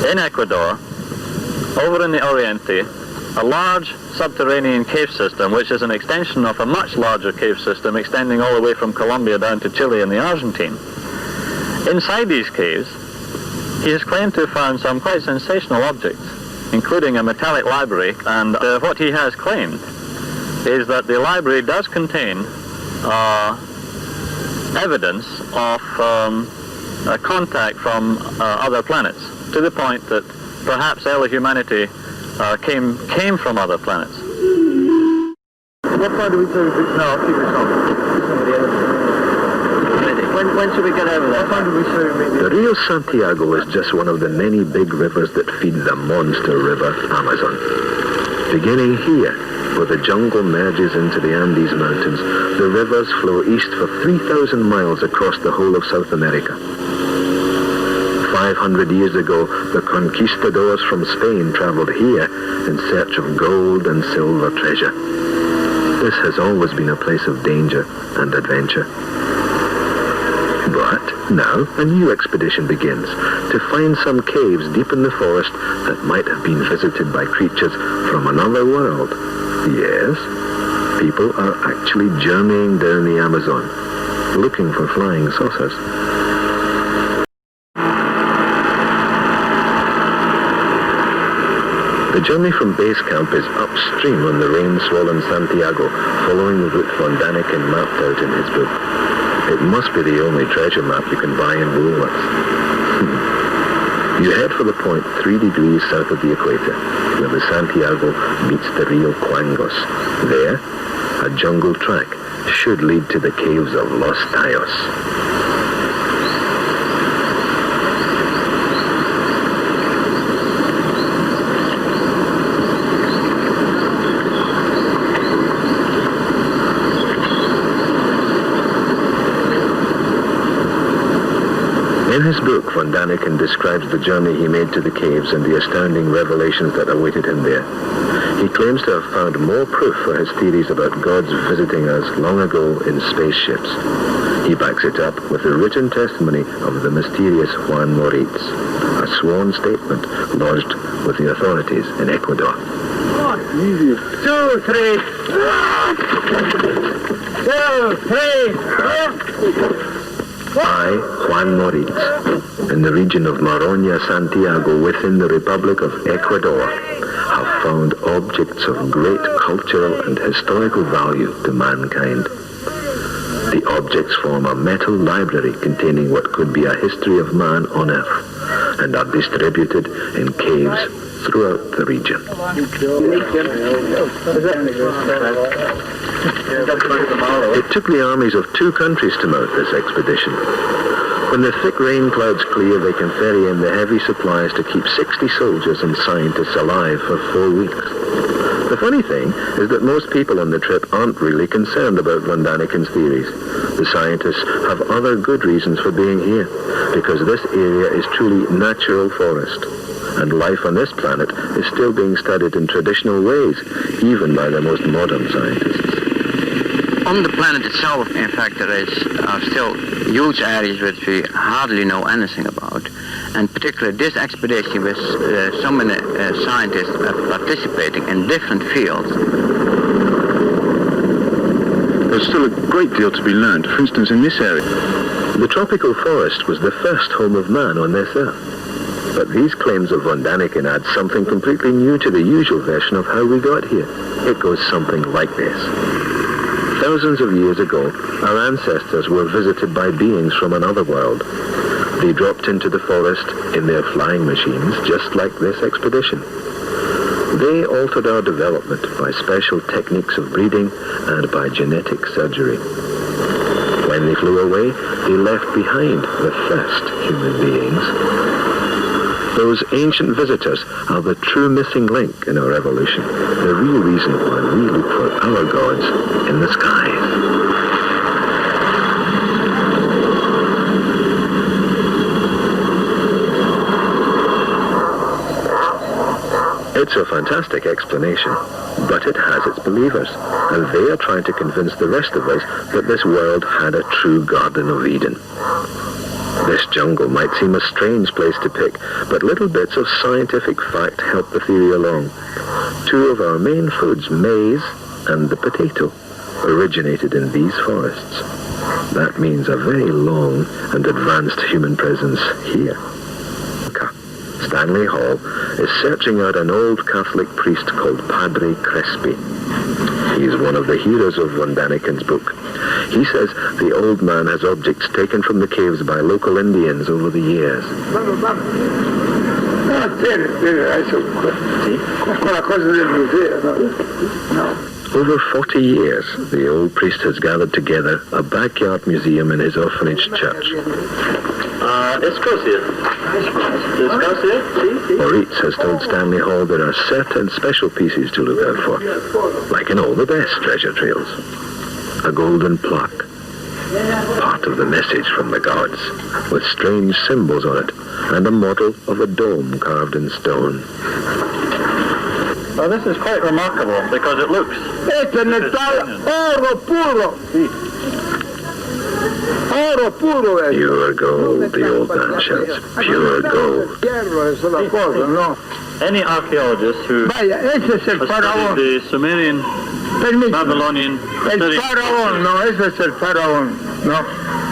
In Ecuador, over in the Oriente, a large subterranean cave system, which is an extension of a much larger cave system extending all the way from Colombia down to Chile and the Argentine. Inside these caves, he has claimed to have found some quite sensational objects, including a metallic library, and what he has claimed is that the library does contain evidence of a contact from other planets, to the point that perhaps early humanity came from other planets. What part do we do? No, I'll keep this on. When should we get over there? What time do we see? The Rio Santiago is just one of the many big rivers that feed the monster river Amazon. Beginning here, where the jungle merges into the Andes Mountains, the rivers flow east for 3,000 miles across the whole of South America. 500 years ago, the conquistadors from Spain traveled here in search of gold and silver treasure. This has always been a place of danger and adventure. But now a new expedition begins to find some caves deep in the forest that might have been visited by creatures from another world. Yes, people are actually journeying down the Amazon, looking for flying saucers. The journey from base camp is upstream on the rain-swollen Santiago, following the route von Daniken mapped out in his book. It must be the only treasure map you can buy in Woolworths. You head for the point 3 degrees south of the equator, where the Santiago meets the Rio Cuangos. There, a jungle track should lead to the caves of Los Tayos. In his book, von Daniken describes the journey he made to the caves and the astounding revelations that awaited him there. He claims to have found more proof for his theories about gods visiting us long ago in spaceships. He backs it up with the written testimony of the mysterious Juan Moritz, a sworn statement lodged with the authorities in Ecuador. 2, 3. 2, 3. I, Juan Moritz, in the region of Maroña, Santiago, within the Republic of Ecuador, have found objects of great cultural and historical value to mankind. The objects form a metal library containing what could be a history of man on Earth, and are distributed in caves throughout the region. It took the armies of 2 countries to mount this expedition. When the thick rain clouds clear, they can ferry in the heavy supplies to keep 60 soldiers and scientists alive for 4 weeks. The funny thing is that most people on the trip aren't really concerned about von Daniken's theories. The scientists have other good reasons for being here, because this area is truly natural forest. And life on this planet is still being studied in traditional ways, even by the most modern scientists. On the planet itself, in fact, there are still huge areas which we hardly know anything about. And particularly this expedition with so many scientists participating in different fields. There's still a great deal to be learned, for instance, in this area. The tropical forest was the first home of man on this earth. But these claims of von Daniken add something completely new to the usual version of how we got here. It goes something like this. Thousands of years ago, our ancestors were visited by beings from another world. They dropped into the forest in their flying machines, just like this expedition. They altered our development by special techniques of breeding and by genetic surgery. When they flew away, they left behind the first human beings. Those ancient visitors are the true missing link in our evolution, the real reason why we look for our gods in the skies. It's a fantastic explanation, but it has its believers, and they are trying to convince the rest of us that this world had a true Garden of Eden. This jungle might seem a strange place to pick, but little bits of scientific fact help the theory along. Two of our main foods, maize and the potato, originated in these forests. That means a very long and advanced human presence here. Stanley Hall is searching out an old Catholic priest called Padre Crespi. He's one of the heroes of von Daniken's book. He says the old man has objects taken from the caves by local Indians over the years. Over 40 years, the old priest has gathered together a backyard museum in his orphanage church. Moritz has told Stanley Hall there are certain special pieces to look out for, like in all the best treasure trails. A golden plaque, part of the message from the gods, with strange symbols on it, and a model of a dome carved in stone. Well, this is quite remarkable because it looks... Oro puro! Oro puro! Pure gold, the old man shouts. Pure gold. Any archaeologist who has studied the Sumerian, Babylonian... El faraón, no, ese es el faraón, no,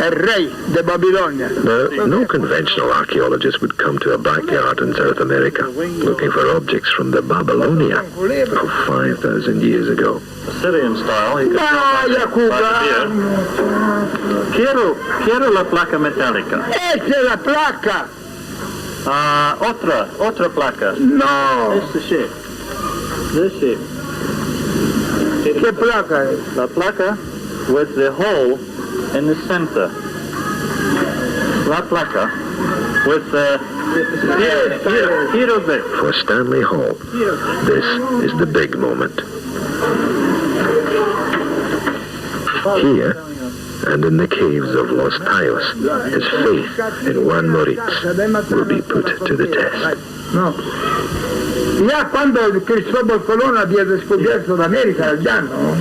el rey de Babilonia. Now, no conventional archaeologist would come to a backyard in South America looking for objects from the Babylonia of 5,000 years ago. Assyrian style, he could tell by the beer. Quiero la placa metálica. Esa es la placa. Otra placa. No. This shape. This shape. ¿Qué placa es? La placa with the hole in the center. La placa with the... Here. For Stanley Hall, this is the big moment. Here, and in the caves of Los Tayos, his faith in Juan Moritz will be put to the test. No. Ya cuando Cristóbal Colón había descubierto la América, ya no.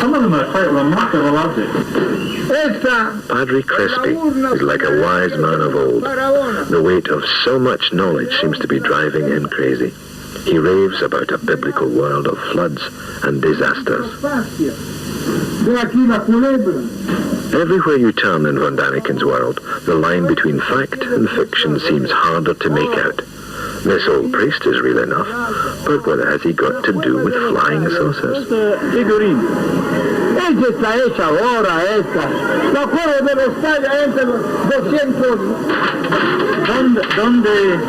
Some of them are quite remarkable objects. Padre Crespi is like a wise man of old. The weight of so much knowledge seems to be driving him crazy. He raves about a biblical world of floods and disasters. Everywhere you turn in von Daniken's world, the line between fact and fiction seems harder to make out. This old priest is real enough, but what has he got to do with flying saucers? Esa está hecha ahora, esta. La cueva de los tallas entre los 200.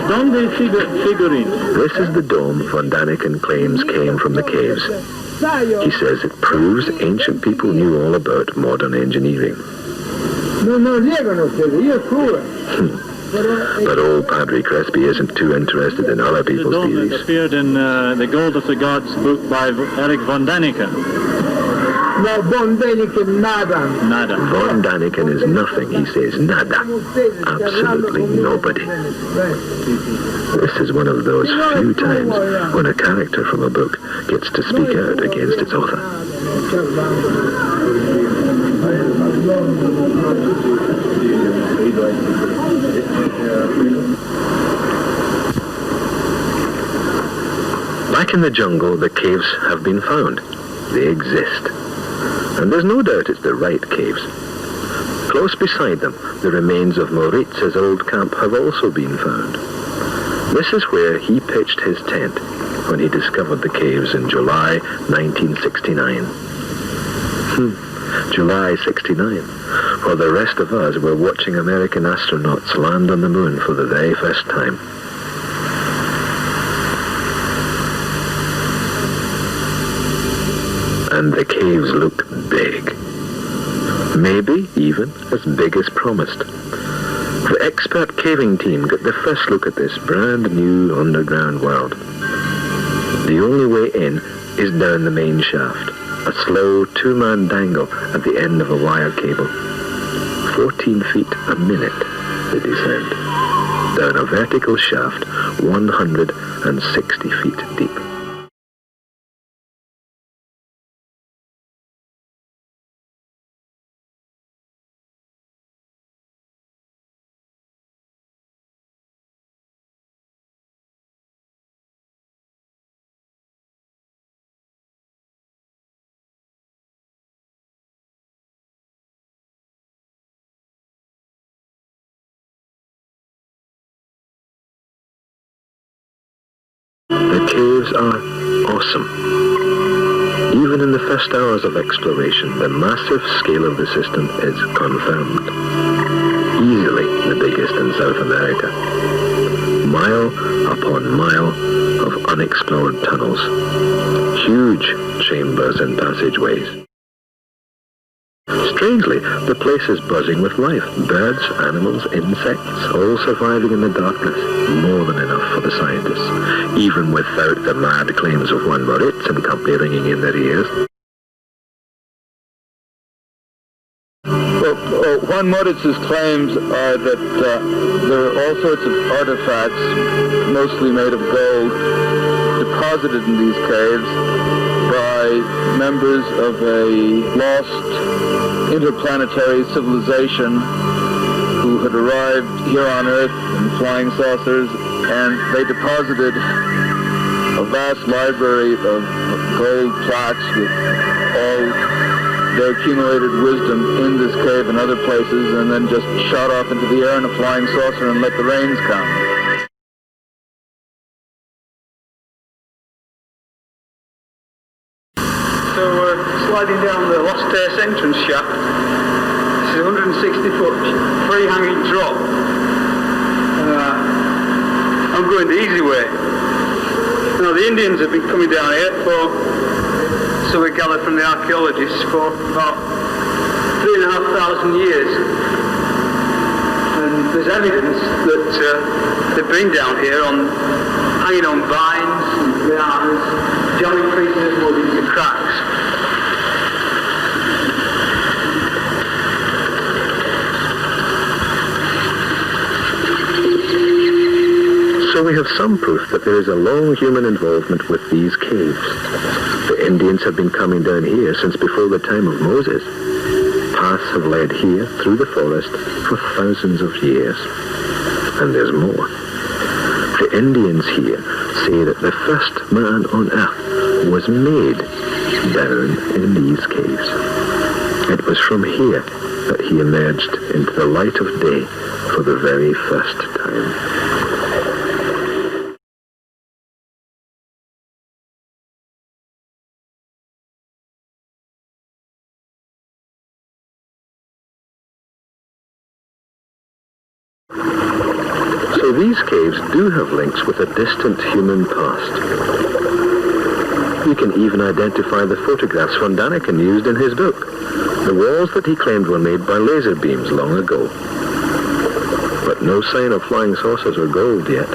¿Dónde figurine? This is the dome von Daniken claims came from the caves. He says it proves ancient people knew all about modern engineering. No llegan ustedes, yo cruel. But old Padre Crespi isn't too interested in other people's The dome that theories. appeared in The Gold of the Gods book by Eric von Daniken. No, von Daniken nada. Nada. Von Daniken is nothing, he says, nada. Absolutely nobody. This is one of those few times when a character from a book gets to speak out against its author. Back in the jungle, the caves have been found. They exist. And there's no doubt it's the right caves. Close beside them, the remains of Moritz's old camp have also been found. This is where he pitched his tent when he discovered the caves in July 1969. July 69, while the rest of us were watching American astronauts land on the moon for the very first time. And the caves look big. Maybe even as big as promised. The expert caving team got the first look at this brand new underground world. The only way in is down the main shaft, a slow two-man dangle at the end of a wire cable. 14 feet a minute they descend, down a vertical shaft 160 feet deep. The caves are awesome. Even in the first hours of exploration, the massive scale of the system is confirmed. Easily the biggest in South America. Mile upon mile of unexplored tunnels. Huge chambers and passageways. Strangely, the place is buzzing with life. Birds, animals, insects, all surviving in the darkness. More than enough for the scientists, even without the mad claims of Juan Moritz and company ringing in their ears. Well, Juan Moritz's claims are that there are all sorts of artifacts, mostly made of gold, deposited in these caves by members of a lost interplanetary civilization who had arrived here on Earth in flying saucers, and they deposited a vast library of gold plaques with all their accumulated wisdom in this cave and other places, and then just shot off into the air in a flying saucer and let the rains come. So we're sliding down the Lost Earth entrance shaft. This is 160 foot free hanging drop. I'm going the easy way. Now the Indians have been coming down here so we gathered from the archaeologists, for about 3,500 years. And there's evidence that they've been down here hanging on vines and lianas, jamming pieces of wood into cracks. So we have some proof that there is a long human involvement with these caves. The Indians have been coming down here since before the time of Moses. Paths have led here through the forest for thousands of years. And there's more. The Indians here say that the first man on earth was made down in these caves. It was from here that he emerged into the light of day for the very first time. So these caves do have links with a distant human past. We can even identify the photographs von Daniken used in his book, the walls that he claimed were made by laser beams long ago. But no sign of flying saucers or gold yet.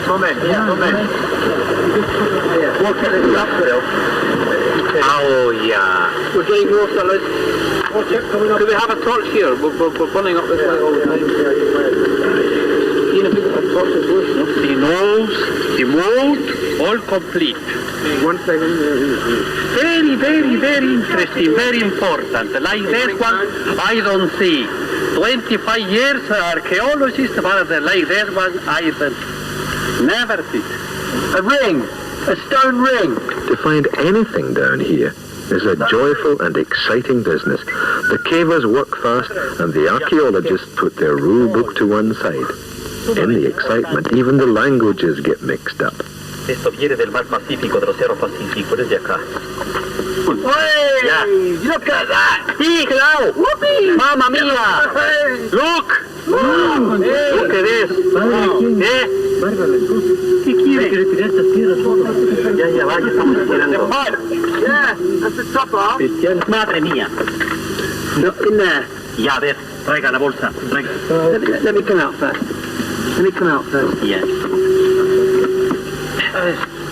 Moment. Walk at the up hill. Oh, yeah. We're getting more fellas. Do we have a torch here? We're burning up this light all the time. The mold, all complete. One second. Very, very, very interesting, very important. Like this one, I don't see. 25 years archaeologists, but like this one, I never see. A ring. A stone ring. To find anything down here is a joyful and exciting business. The cavers work fast and the archaeologists put their rule book to one side. In the excitement, even the languages get mixed up. Esto viene del mar Pacífico, del Océano Pacífico, desde acá. Hey! Yeah. Look at that! Sí, claro. Whoopee! Mamma mia! Look! Look at this. ¿Qué quiere que retire estas piedras? Ya va, ya estamos tirando. Yeah, that's the top off. Madre mía. Look in there. Ya, a ver, traiga la bolsa. Traiga. Let me come out first. Yes.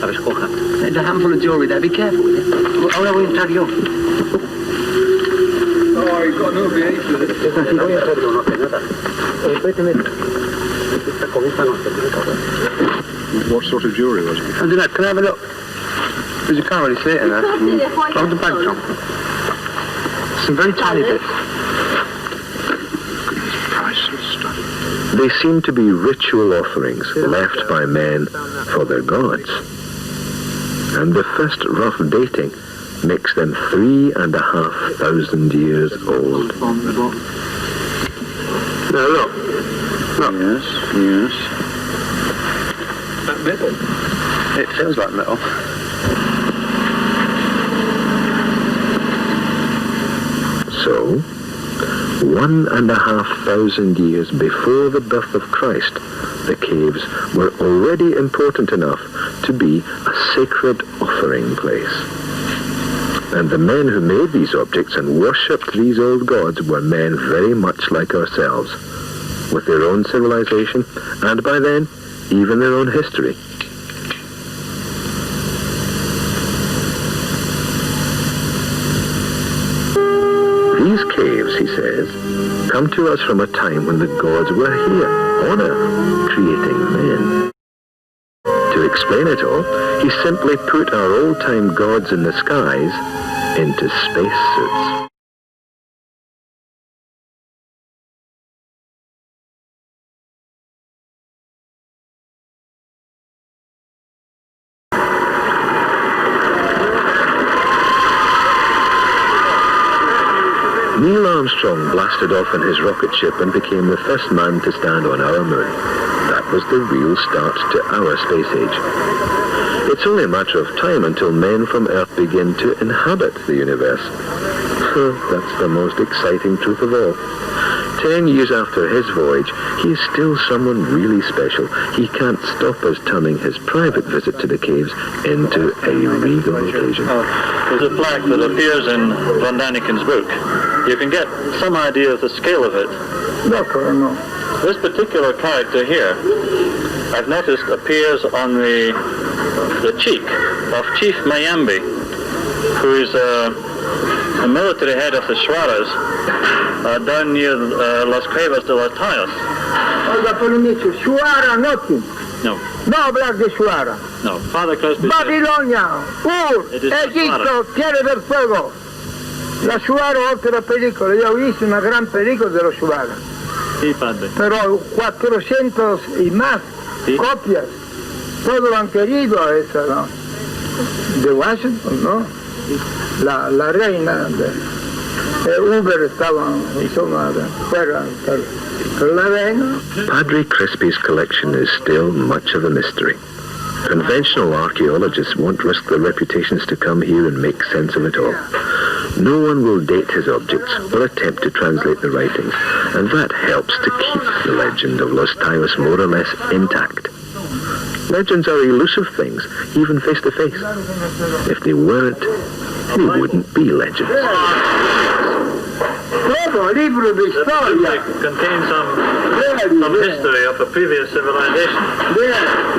La escoja. There's a handful of jewellery there. Be careful with it. Ahora voy a entrar yo. Oh, you've got no VA for it. Voy a entrar yo, no hace nada. Vete. Esta con esta no se puede. What sort of jewellery was it? I don't know. Can I have a look? Because you can't really see it in there. Hold the bag, John. Some very tiny bits. Priceless stuff. They seem to be ritual offerings left by men for their gods. And the first rough dating makes them 3,500 years old. Now look. Yes, yes. That metal. It feels like metal. So, 1,500 years before the birth of Christ, the caves were already important enough to be a sacred offering place. And the men who made these objects and worshipped these old gods were men very much like ourselves, with their own civilization, and by then, even their own history. These caves, he says, come to us from a time when the gods were here, on Earth, creating men. To explain it all, he simply put our old-time gods in the skies into spacesuits. Neil Armstrong blasted off in his rocket ship and became the first man to stand on our moon. That was the real start to our space age. It's only a matter of time until men from Earth begin to inhabit the universe. That's the most exciting truth of all. 10 years after his voyage, he is still someone really special. He can't stop us turning his private visit to the caves into a regal occasion. There's a plaque that appears in Van Daniken's book. You can get some idea of the scale of it. No. This particular character here, I've noticed, appears on the cheek of Chief Mayambi, who is a military head of the Shuaras down near Las Cuevas de los Tayos. Oiga, Polinicio, Shuara, nothing. No. No hablar de Shuara. No. Father Crespi said, Babilonia, It is Egipto, Tierra del Fuego. La Shuara, otra película. Yo hice una gran película de los Shuara. Sí, padre. Pero 400 y más Sí. copias. Todos lo han querido a esa, ¿no? De Washington, ¿no? La reina de Uber estaba, insomma, fuera, pero la reina. Padre Crespi's collection is still much of a mystery. Conventional archaeologists won't risk their reputations to come here and make sense of it all. No one will date his objects or attempt to translate the writings, and that helps to keep the legend of Los Tayos more or less intact. Legends are elusive things, even face to face. If they weren't, they wouldn't be legends. Todo, libro de historia. It contains some history of a previous civilization.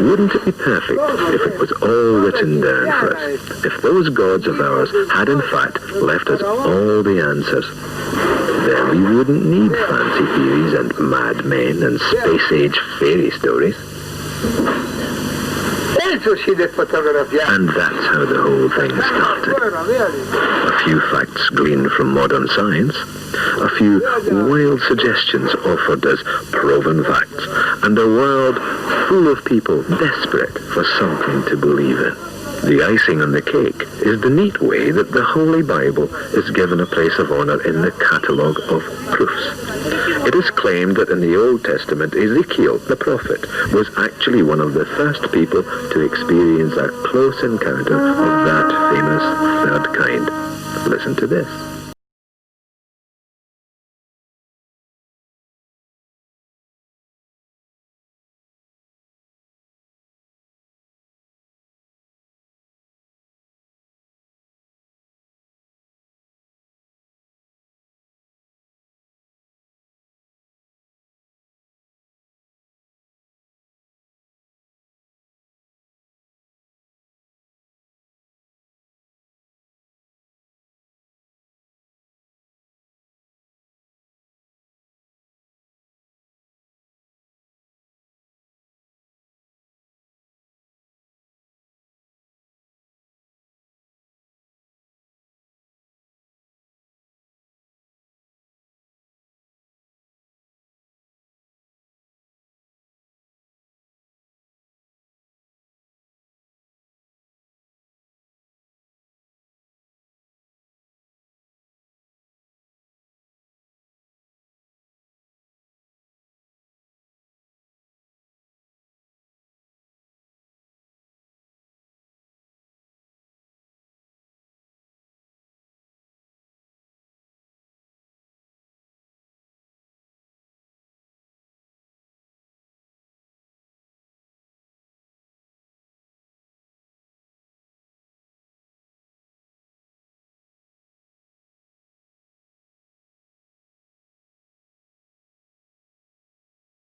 Wouldn't it be perfect if it was all written down for us? If those gods of ours had in fact left us all the answers, then we wouldn't need fancy theories and madmen and space-age fairy stories. And that's how the whole thing started. A few facts gleaned from modern science, a few wild suggestions offered as proven facts, and a world full of people desperate for something to believe in. The icing on the cake is the neat way that the Holy Bible is given a place of honor in the catalogue of proofs. It is claimed that in the Old Testament, Ezekiel, the prophet, was actually one of the first people to experience a close encounter of that famous third kind. Listen to this.